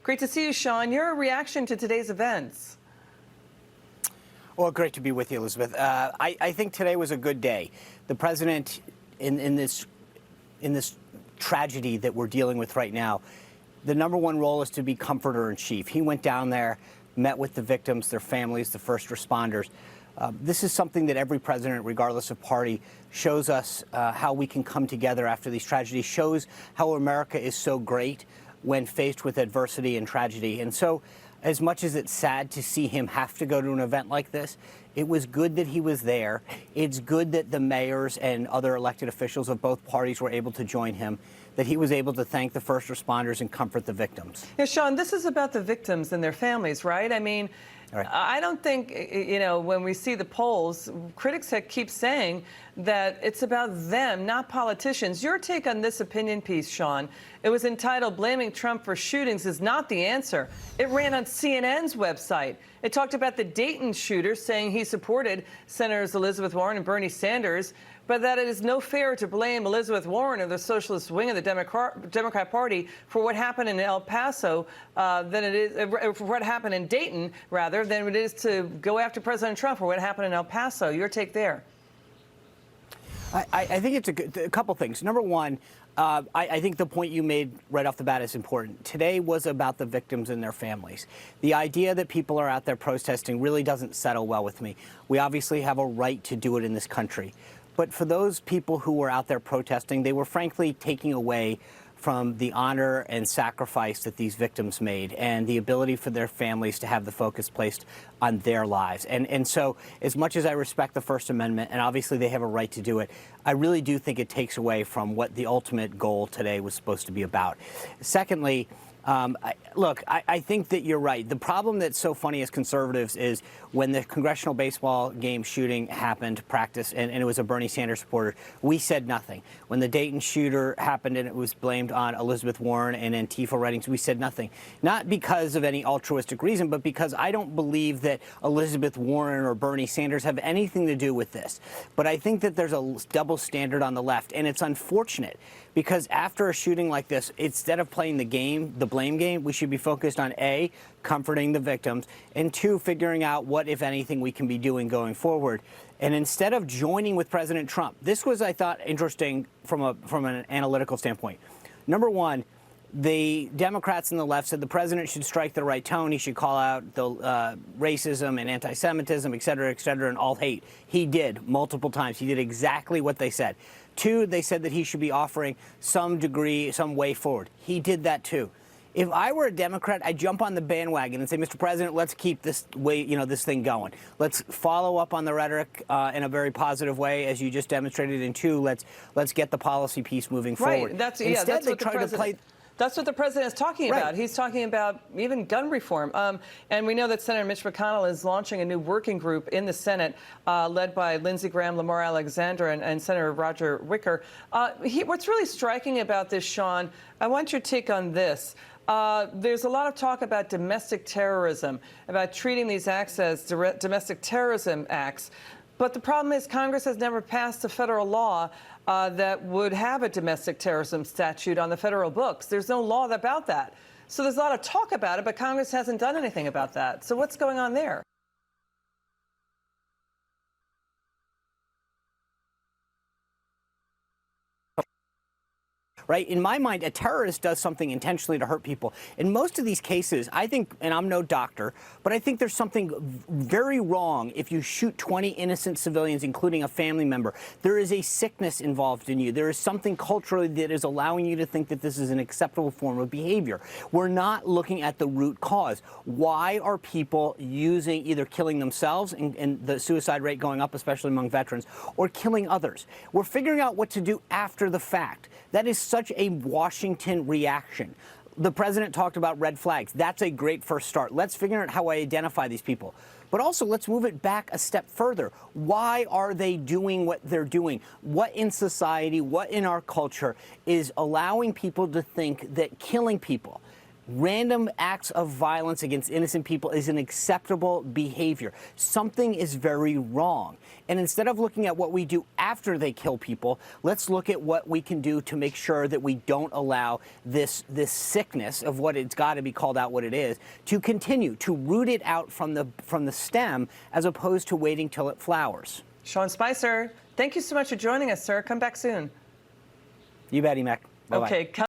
Great to see you, Sean. Your reaction to today's events? Well, great to be with you, Elizabeth. I think today was a good day. The president, in this tragedy that we're dealing with right now, the number one role is to be comforter in chief. He went down there, met with the victims, their families, the first responders. This is something that every president, regardless of party, shows us how we can come together after these tragedies, shows how America is so great when faced with adversity and tragedy. And so, as much as it's sad to see him have to go to an event like this, it was good that he was there. It's good that the mayors and other elected officials of both parties were able to join him, that he was able to thank the first responders and comfort the victims. Yeah, Sean, this is about the victims and their families, right? I mean, right. I don't think, when we see the polls, critics keep saying that it's about them, not politicians. Your take on this opinion piece, Sean, it was entitled "Blaming Trump for Shootings is Not the Answer." It ran on CNN's website. It talked about the Dayton shooter saying he supported Senators Elizabeth Warren and Bernie Sanders, but that it is no fair to blame Elizabeth Warren or the socialist wing of the Democrat Party for what happened in El Paso than it is for what happened in Dayton, rather, than it is to go after President Trump for what happened in El Paso. Your take there? I think it's a couple things. Number one, I think the point you made right off the bat is important. Today was about the victims and their families. The idea that people are out there protesting really doesn't settle well with me. We obviously have a right to do it in this country. But for those people who were out there protesting, they were frankly taking away from the honor and sacrifice that these victims made and the ability for their families to have the focus placed on their lives. And so as much as I respect the First Amendment, and obviously they have a right to do it, I really do think it takes away from what the ultimate goal today was supposed to be about. Secondly, I think that you're right. The problem that's so funny as conservatives is when the congressional baseball game shooting happened, practice, and it was a Bernie Sanders supporter, we said nothing. When the Dayton shooter happened and it was blamed on Elizabeth Warren and Antifa writings, we said nothing. Not because of any altruistic reason, but because I don't believe that Elizabeth Warren or Bernie Sanders have anything to do with this. But I think that there's a double standard on the left, and it's unfortunate because after a shooting like this, instead of playing the game, the blame game, we should be focused on A, comforting the victims, and 2, figuring out what, if anything, we can be doing going forward. And instead of joining with President Trump, this was, I thought, interesting from an analytical standpoint. Number one, the Democrats and the left said the president should strike the right tone. He should call out the racism and anti-Semitism, et cetera, and all hate. He did multiple times. He did exactly what they said. 2, they said that he should be offering some degree, some way forward. He did that too. If I were a Democrat, I'd jump on the bandwagon and say, Mr. President, let's keep this way, this thing going. Let's follow up on the rhetoric in a very positive way, as you just demonstrated. And 2, let's get the policy piece moving forward. Right. Instead, they try to play. That's what the president is talking about. Right. He's talking about even gun reform. And we know that Senator Mitch McConnell is launching a new working group in the Senate led by Lindsey Graham, Lamar Alexander, and Senator Roger Wicker. What's really striking about this, Sean, I want your take on this. There's a lot of talk about domestic terrorism, about treating these acts as domestic terrorism acts. But the problem is Congress has never passed a federal law that would have a domestic terrorism statute on the federal books. There's no law about that. So there's a lot of talk about it, but Congress hasn't done anything about that. So what's going on there? Right? In my mind, a terrorist does something intentionally to hurt people. In most of these cases, I think, and I'm no doctor, but I think there's something very wrong if you shoot 20 innocent civilians, including a family member. There is a sickness involved in you. There is something culturally that is allowing you to think that this is an acceptable form of behavior. We're not looking at the root cause. Why are people either killing themselves and the suicide rate going up, especially among veterans, or killing others? We're figuring out what to do after the fact. That is such a Washington reaction. The president talked about red flags. That's a great first start. Let's figure out how I identify these people. But also, let's move it back a step further. Why are they doing what they're doing? What in society, what in our culture is allowing people to think that killing people, Random acts of violence against innocent people is an acceptable behavior. Something is very wrong. And instead of looking at what we do after they kill people, let's look at what we can do to make sure that we don't allow this sickness of what it's got to be called out what it is to continue, to root it out from the stem as opposed to waiting till it flowers. Sean Spicer, thank you so much for joining us, sir. Come back soon. You bet, Emac. Bye-bye. Okay.